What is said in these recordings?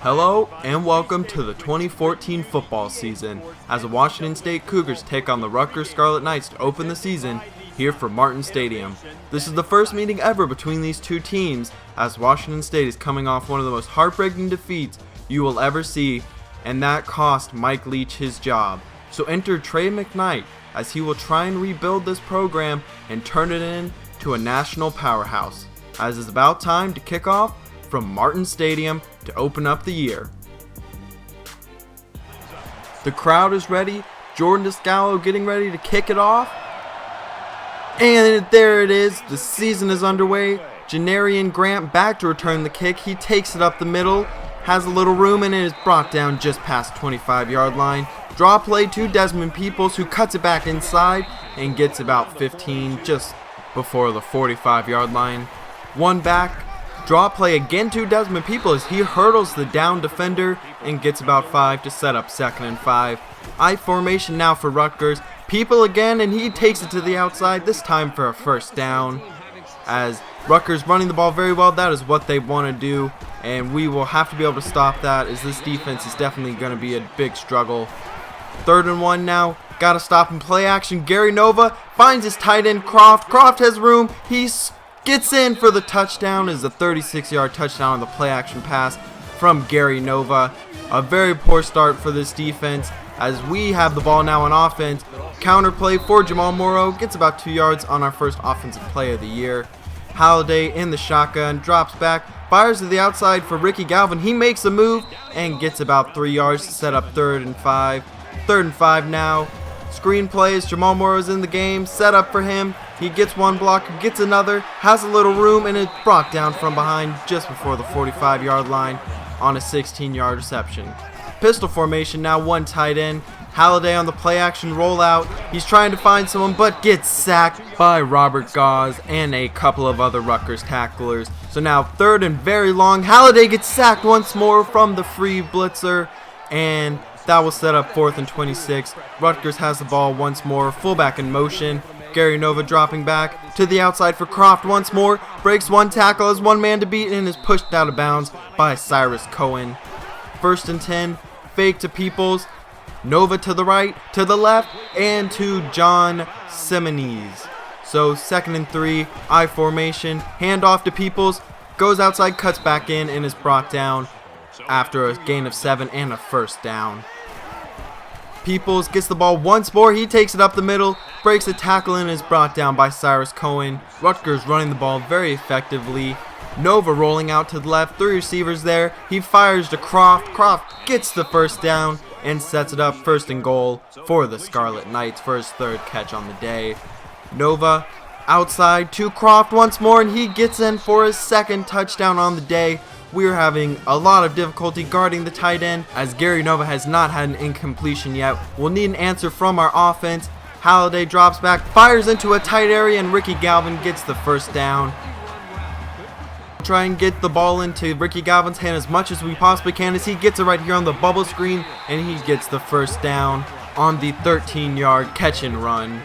Hello and welcome to the 2014 football season as the Washington State Cougars take on the Rutgers Scarlet Knights to open the season here from Martin Stadium. This is the first meeting ever between these two teams as Washington State is coming off one of the most heartbreaking defeats you will ever see, and that cost Mike Leach his job. So enter Trey McKnight as he will try and rebuild this program and turn it into a national powerhouse, as it's about time to kick off from Martin Stadium to open up the year. The crowd is ready, Jordan Descalo getting ready to kick it off, and there it is, the season is underway. Janarian Grant back to return the kick, he takes it up the middle, has a little room and it is brought down just past 25-yard line. Draw play to Desmond Peoples, who cuts it back inside and gets about 15 just before the 45-yard line. One back. Draw play again to Desmond Peoples. He hurdles the down defender and gets about 5 to set up 2nd and 5. I formation now for Rutgers. People again, and he takes it to the outside, this time for a first down. As Rutgers running the ball very well, that is what they want to do, and we will have to be able to stop that, as this defense is definitely going to be a big struggle. 3rd and 1 now. Got to stop in play action. Gary Nova finds his tight end Croft. Croft has room. He's gets in for the touchdown, is a 36-yard touchdown on the play action pass from Gary Nova. A very poor start for this defense as we have the ball now on offense. Counter play for Jamal Morrow, gets about 2 yards on our first offensive play of the year. Halliday in the shotgun, drops back, fires to the outside for Ricky Galvin. He makes a move and gets about 3 yards to set up 3rd and 5. 3rd and 5 now. Screen plays, Jamal Morrow's in the game, set up for him. He gets one block, gets another, has a little room, and is brought down from behind just before the 45-yard line on a 16-yard reception. Pistol formation now, one tight end. Halliday on the play action rollout. He's trying to find someone, but gets sacked by Robert Gause and a couple of other Rutgers tacklers. So now 3rd and very long. Halliday gets sacked once more from the free blitzer, and that will set up 4th and 26. Rutgers has the ball once more, fullback in motion. Gary Nova dropping back to the outside for Croft once more. Breaks one tackle, has one man to beat, and is pushed out of bounds by Cyrus Cohen. 1st and 10. Fake to Peoples. Nova to the right, to the left, and to John Simones. So 2nd and 3. I formation. Hand off to Peoples. Goes outside, cuts back in, and is brought down after a gain of 7 and a first down. Peoples gets the ball once more. He takes it up the middle, breaks a tackle, and is brought down by Cyrus Cohen. Rutgers running the ball very effectively. Nova rolling out to the left, 3 receivers there. He fires to Croft. Croft gets the first down and sets it up 1st and goal for the Scarlet Knights for his 3rd catch on the day. Nova outside to Croft once more, and he gets in for his 2nd touchdown on the day. We're having a lot of difficulty guarding the tight end as Gary Nova has not had an incompletion yet. We'll need an answer from our offense. Halliday drops back, fires into a tight area, and Ricky Galvin gets the first down. Try and get the ball into Ricky Galvin's hand as much as we possibly can as he gets it right here on the bubble screen, and he gets the first down on the 13-yard catch and run.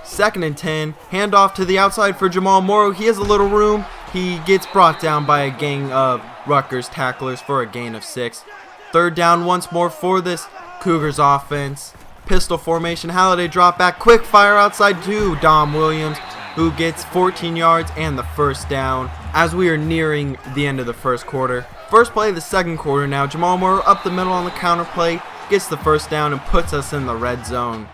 2nd and 10, handoff to the outside for Jamal Morrow. He has a little room. He gets brought down by a gang of Rutgers tacklers for a gain of 6. 3rd down once more for this Cougars offense. Pistol formation, Halliday drop back, quick fire outside to Dom Williams, who gets 14 yards and the first down as we are nearing the end of the first quarter. First play of the second quarter now. Jamal Morrow up the middle on the counter play, gets the first down and puts us in the red zone.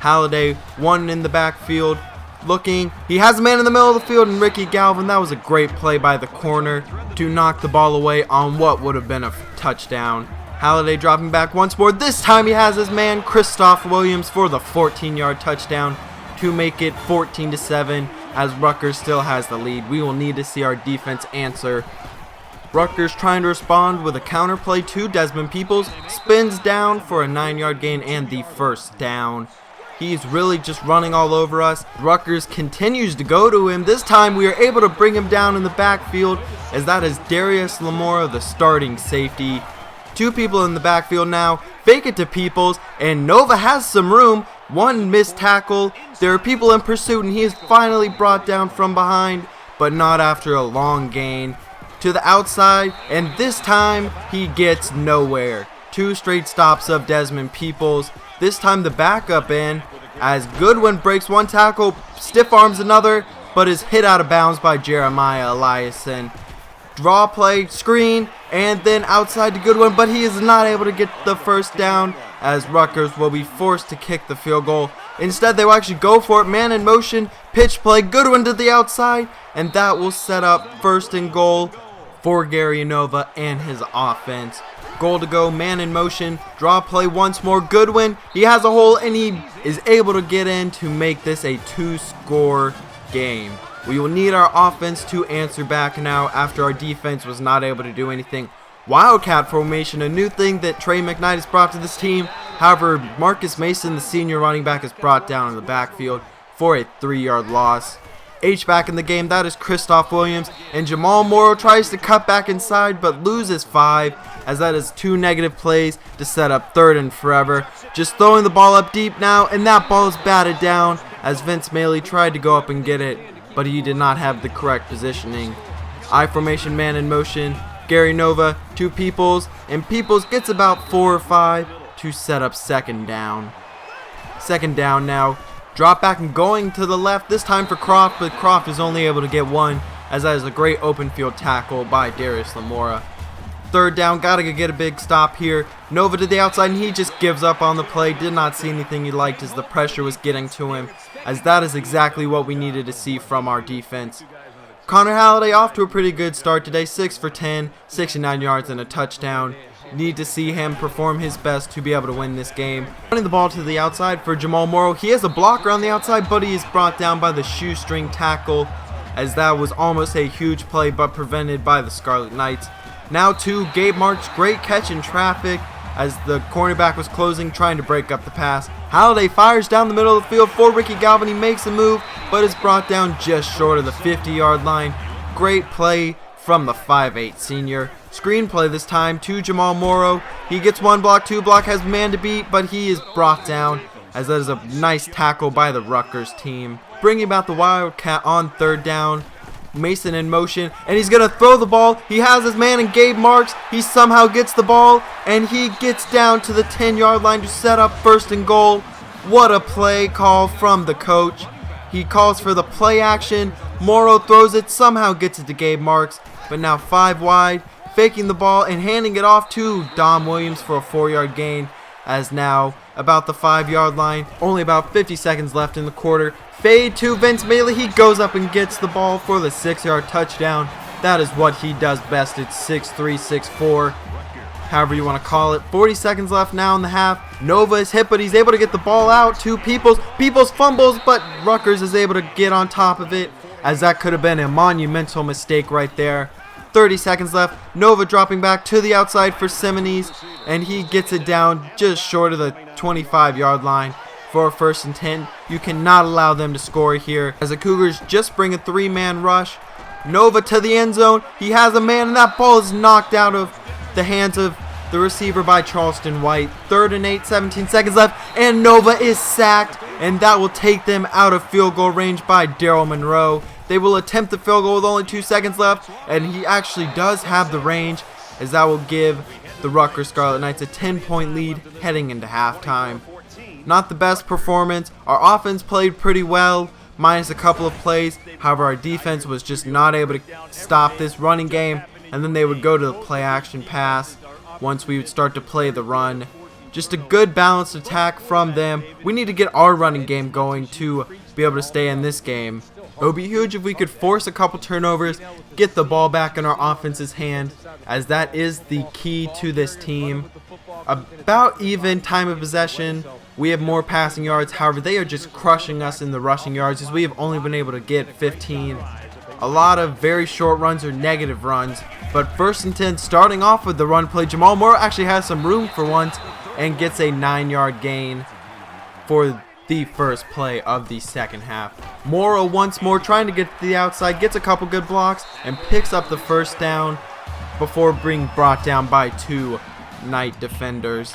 Halliday, one in the backfield, looking, he has a man in the middle of the field, and Ricky Galvin, that was a great play by the corner to knock the ball away on what would have been a touchdown. Halliday dropping back once more, this time he has his man Christoph Williams for the 14-yard touchdown to make it 14-7 as Rutgers still has the lead. We will need to see our defense answer. Rutgers trying to respond with a counter play to Desmond Peoples, spins down for a 9-yard gain and the first down. He's really just running all over us. Rutgers continues to go to him. This time we are able to bring him down in the backfield as that is Darius Lamora, the starting safety. 2 people in the backfield now. Fake it to Peoples, and Nova has some room. One missed tackle. There are people in pursuit, and he is finally brought down from behind, but not after a long gain. to the outside, and this time he gets nowhere. 2 straight stops of Desmond Peoples. This time the backup in, as Goodwin breaks 1 tackle, stiff arms another, but is hit out of bounds by Jeremiah Eliason. Draw play, screen, and then outside to Goodwin, but he is not able to get the first down, as Rutgers will be forced to kick the field goal. Instead, they will actually go for it, man in motion, pitch play, Goodwin to the outside, and that will set up 1st and goal for Gary Nova and his offense. Goal to go, man in motion, draw play once more, Goodwin, he has a hole and he is able to get in to make this a 2-score game. We will need our offense to answer back now after our defense was not able to do anything. Wildcat formation, a new thing that Trey McKnight has brought to this team. However, Marcus Mason, the senior running back, is brought down in the backfield for a 3-yard loss. H-back in the game, that is Christoph Williams, and Jamal Morrow tries to cut back inside but loses 5, as that is 2 negative plays to set up 3rd and forever. Just throwing the ball up deep now, and that ball is batted down as Vince Maley tried to go up and get it, but he did not have the correct positioning. I formation, man in motion, Gary Nova, 2 Peoples, and Peoples gets about 4 or 5 to set up 2nd down. 2nd down now. Drop back and going to the left, this time for Croft, but Croft is only able to get 1, as that is a great open field tackle by Darius Lamora. 3rd down, gotta get a big stop here. Nova to the outside, and he just gives up on the play. Did not see anything he liked as the pressure was getting to him, as that is exactly what we needed to see from our defense. Connor Halliday off to a pretty good start today, 6 for 10, 69 yards and a touchdown. Need to see him perform his best to be able to win this game. Running the ball to the outside for Jamal Morrow. He has a blocker on the outside, but he is brought down by the shoestring tackle, as that was almost a huge play but prevented by the Scarlet Knights. Now to Gabe Marks, great catch in traffic as the cornerback was closing, trying to break up the pass. Halliday fires down the middle of the field for Ricky Galvin. He makes a move, but is brought down just short of the 50-yard line. Great play from the 5'8 senior. Screenplay this time to Jamal Morrow. He gets 1 block, 2 block, has man to beat, but he is brought down, as that is a nice tackle by the Rutgers team. Bringing about the Wildcat on 3rd down. Mason in motion, and he's going to throw the ball. He has his man in Gabe Marks. He somehow gets the ball, and he gets down to the 10-yard line to set up 1st and goal. What a play call from the coach. He calls for the play action. Morrow throws it, somehow gets it to Gabe Marks, but now 5 wide, faking the ball and handing it off to Dom Williams for a 4-yard gain, as now about the 5-yard line, only about 50 seconds left in the quarter. Fade to Vince Maley. He goes up and gets the ball for the 6-yard touchdown. That is what he does best. It's 6'3", 6'4", however you want to call it. 40 seconds left now in the half. Nova is hit, but he's able to get the ball out to Peoples. Peoples fumbles, but Rutgers is able to get on top of it, as that could have been a monumental mistake right there. 30 seconds left. Nova dropping back to the outside for Simones, and he gets it down just short of the 25-yard line for a 1st and 10. You cannot allow them to score here, as the Cougars just bring a 3-man rush. Nova to the end zone. He has a man, and that ball is knocked out of the hands of the receiver by Charleston White. 3rd and 8, 17 seconds left, and Nova is sacked, and that will take them out of field goal range by Daryl Monroe. They will attempt the field goal with only 2 seconds left, and he actually does have the range, as that will give the Rutgers Scarlet Knights a 10-point lead heading into halftime. Not the best performance. Our offense played pretty well, minus a couple of plays. However, our defense was just not able to stop this running game, and then they would go to the play action pass once we would start to play the run. Just a good balanced attack from them. We need to get our running game going to be able to stay in this game. It would be huge if we could force a couple turnovers, get the ball back in our offense's hand, as that is the key to this team. About even time of possession. We have more passing yards. However, they are just crushing us in the rushing yards, as we have only been able to get 15. A lot of very short runs or negative runs. But 1st and 10, starting off with the run play. Jamal Morrow actually has some room for once and gets a 9-yard gain for the first play of the second half. Morrow once more trying to get to the outside, gets a couple good blocks, and picks up the 1st down before being brought down by 2 Knight defenders.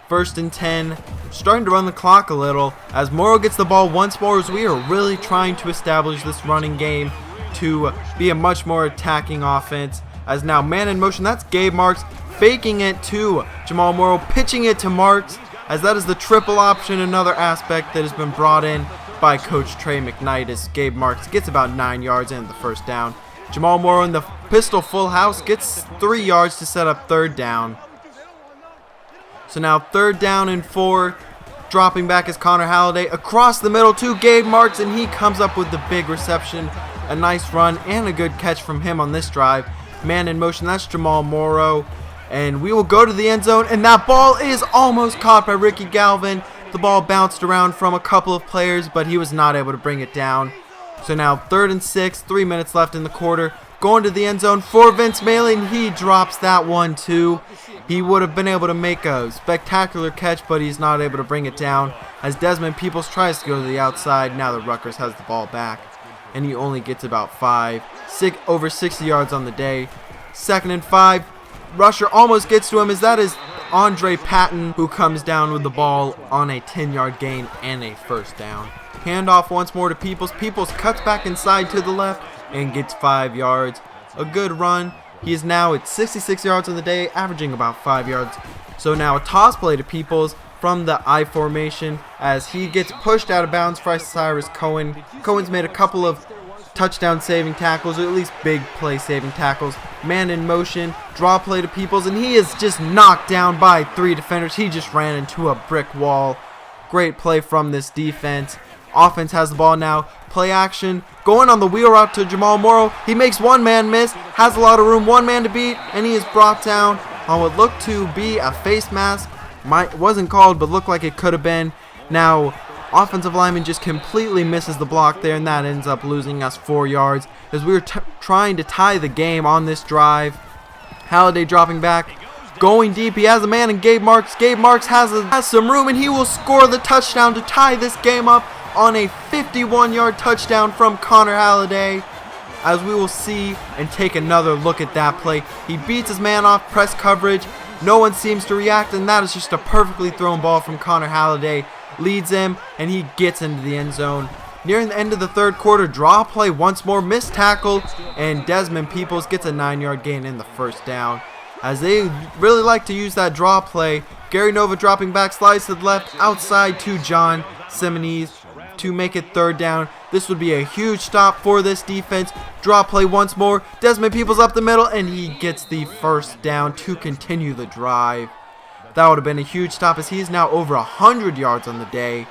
1st and 10, starting to run the clock a little, as Morrow gets the ball once more, as we are really trying to establish this running game to be a much more attacking offense, as now man in motion. That's Gabe Marks faking it to Jamal Morrow, pitching it to Marks, as that is the triple option, another aspect that has been brought in by Coach Trey McKnight, as Gabe Marks gets about 9 yards in the first down. Jamal Morrow in the pistol full house gets 3 yards to set up third down. So now 3rd down and 4. Dropping back is Connor Halliday across the middle to Gabe Marks, and he comes up with the big reception. A nice run and a good catch from him on this drive. Man in motion, that's Jamal Morrow. And we will go to the end zone, and that ball is almost caught by Ricky Galvin. The ball bounced around from a couple of players, but he was not able to bring it down. So now 3rd and 6, 3 minutes left in the quarter. Going to the end zone for Vince Maley, and he drops that one too. He would have been able to make a spectacular catch, but he's not able to bring it down, as Desmond Peoples tries to go to the outside. Now that Rutgers has the ball back, and he only gets about over 60 yards on the day. 2nd and 5. Rusher almost gets to him, as that is Andre Patton, who comes down with the ball on a 10-yard gain and a first down. Handoff once more to Peoples. Peoples cuts back inside to the left and gets 5 yards. A good run. He is now at 66 yards on the day, averaging about 5 yards. So now a toss play to Peoples from the I formation, as he gets pushed out of bounds by Cyrus Cohen. Cohen's made a couple of touchdown saving tackles, or at least big play saving tackles. Man in motion, draw play to Peoples, and he is just knocked down by 3 defenders. He just ran into a brick wall. Great play from this defense. Offense has the ball now. Play action. Going on the wheel route to Jamal Morrow. He makes one man miss. Has a lot of room. One man to beat. And he is brought down on what looked to be a face mask. Wasn't called, but looked like it could have been. Now, offensive lineman just completely misses the block there, and that ends up losing us 4 yards, as we were trying to tie the game on this drive. Halliday dropping back. Going deep, he has a man in Gabe Marks. Gabe Marks has some room, and he will score the touchdown to tie this game up on a 51-yard touchdown from Connor Halliday. As we will see and take another look at that play. He beats his man off press coverage. No one seems to react, and that is just a perfectly thrown ball from Connor Halliday. Leads him, and he gets into the end zone. Nearing the end of the 3rd quarter, draw play once more, missed tackle, and Desmond Peoples gets a 9-yard gain in the first down. As they really like to use that draw play, Gary Nova dropping back, slides to the left, outside to John Simonese to make it 3rd down. This would be a huge stop for this defense. Draw play once more, Desmond Peoples up the middle, and he gets the first down to continue the drive. That would have been a huge stop, as he is now over 100 yards on the day.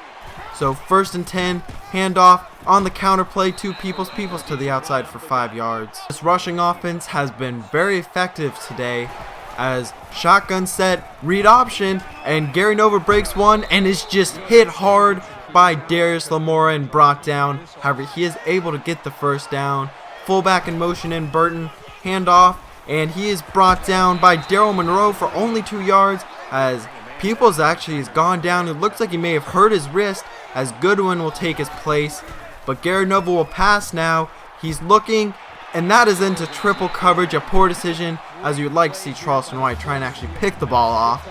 So 1st and 10, handoff on the counter play to Peoples. Peoples to the outside for 5 yards. This rushing offense has been very effective today, as shotgun set, read option, and Gary Nova breaks one and is just hit hard by Darius Lamora and brought down. However, he is able to get the first down. Fullback in motion in Burton, handoff, and he is brought down by Daryl Monroe for only 2 yards, as Peoples actually has gone down. It looks like he may have hurt his wrist, as Goodwin will take his place. But Gary Nova will pass now. He's looking, and that is into triple coverage, a poor decision, as you'd like to see Charleston White try and actually pick the ball off.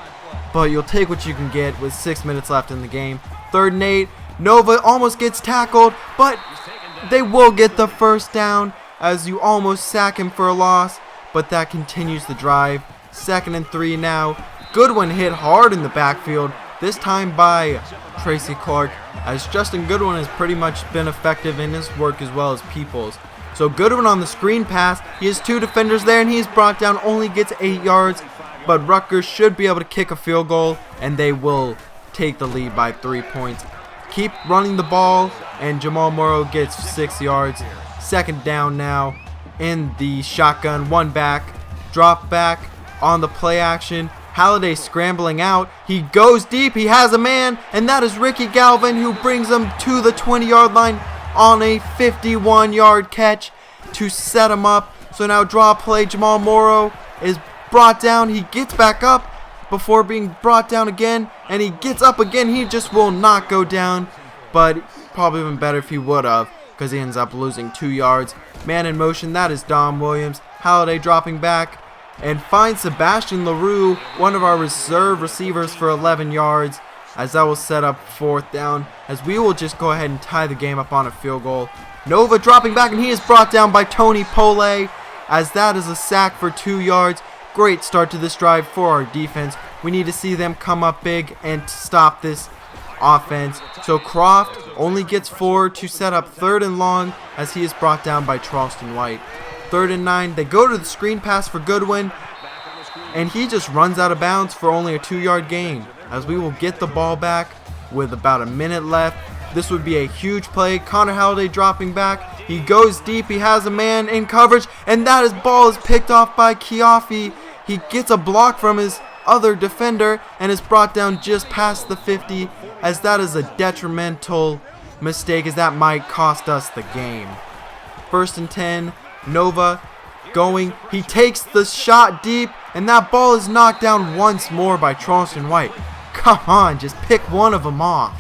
But you'll take what you can get with 6 minutes left in the game. 3rd and 8, Nova almost gets tackled, but they will get the first down, as you almost sack him for a loss, but that continues the drive. 2nd and 3 now. Goodwin hit hard in the backfield, this time by Tracy Clark, as Justin Goodwin has pretty much been effective in his work as well as Peoples. So Goodwin on the screen pass, he has 2 defenders there, and he's brought down, only gets 8 yards, but Rutgers should be able to kick a field goal, and they will take the lead by 3 points. Keep running the ball, and Jamal Morrow gets 6 yards. 2nd down now in the shotgun, 1 back, drop back on the play action. Halliday scrambling out. He goes deep. He has a man, and that is Ricky Galvin, who brings him to the 20-yard line on a 51-yard catch to set him up. So now draw play. Jamal Morrow is brought down. He gets back up before being brought down again, and he gets up again. He just will not go down, but probably been better if he would have, because he ends up losing 2 yards. Man in motion, that is Dom Williams. Halliday dropping back and finds Sebastian LaRue, one of our reserve receivers, for 11 yards, as that will set up 4th down, as we will just go ahead and tie the game up on a field goal. Nova dropping back, and he is brought down by Tony Pole, as that is a sack for 2 yards. Great start to this drive for our defense. We need to see them come up big and stop this offense. So Croft only gets 4 to set up 3rd and long as he is brought down by Charleston White. 3rd and 9. They go to the screen pass for Goodwin, and he just runs out of bounds for only a 2-yard gain, as we will get the ball back with about a minute left. This would be a huge play. Connor Halliday dropping back. He goes deep. He has a man in coverage, and that ball is picked off by Kiafi. He gets a block from his other defender and is brought down just past the 50, as that is a detrimental mistake, as that might cost us the game. 1st and 10. Nova going. He takes the shot deep, and that ball is knocked down once more by Charleston White. Come on, just pick one of them off.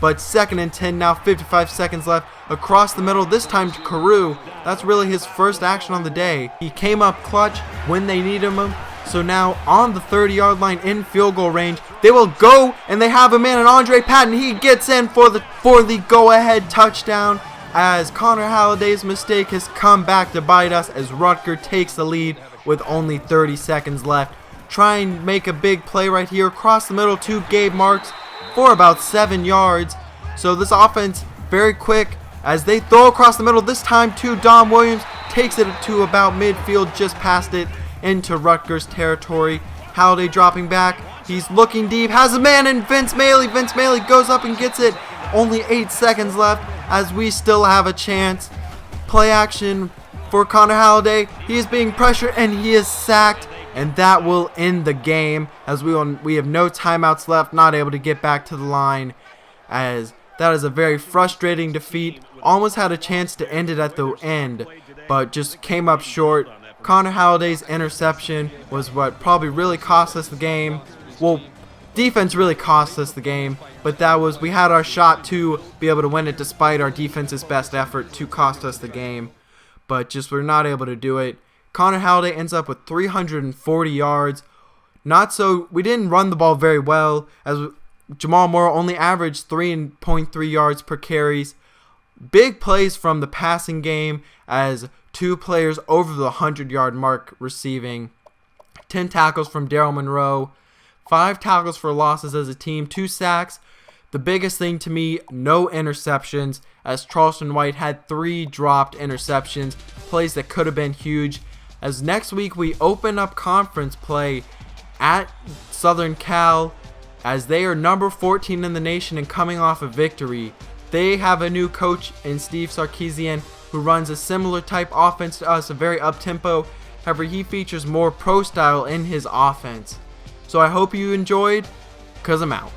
But 2nd and 10 now, 55 seconds left. Across the middle, this time to Carew. That's really his first action on the day. He came up clutch when they needed him. So now on the 30-yard line in field goal range, they will go, and they have a man in Andre Patton. He gets in for the go-ahead touchdown, as Connor Halliday's mistake has come back to bite us, as Rutgers takes the lead with only 30 seconds left. Try and make a big play right here across the middle to Gabe Marks for about 7 yards. So this offense very quick as they throw across the middle, this time to Dom Williams, takes it to about midfield, just past it into Rutgers territory. Halliday dropping back, he's looking deep, has a man in Vince Maley. Vince Maley goes up and gets it. Only 8 seconds left as we still have a chance. Play action for Connor Halliday. He is being pressured and he is sacked, and that will end the game, as we have no timeouts left, not able to get back to the line, as that is a very frustrating defeat. Almost had a chance to end it at the end, but just came up short. Connor Halliday's interception was what probably really cost us the game. Well, defense really cost us the game, but we had our shot to be able to win it despite our defense's best effort to cost us the game, but just we're not able to do it. Connor Halliday ends up with 340 yards. We didn't run the ball very well, as Jamal Moore only averaged 3.3 yards per carries. Big plays from the passing game, as 2 players over the 100-yard mark receiving. 10 tackles from Daryl Monroe. 5 tackles for losses as a team. 2 sacks. The biggest thing to me, no interceptions, as Charleston White had 3 dropped interceptions. Plays that could have been huge. As next week we open up conference play at Southern Cal, as they are number 14 in the nation and coming off a victory. They have a new coach in Steve Sarkisian, who runs a similar type offense to us, a very up-tempo. However, he features more pro style in his offense. So I hope you enjoyed, 'cause I'm out.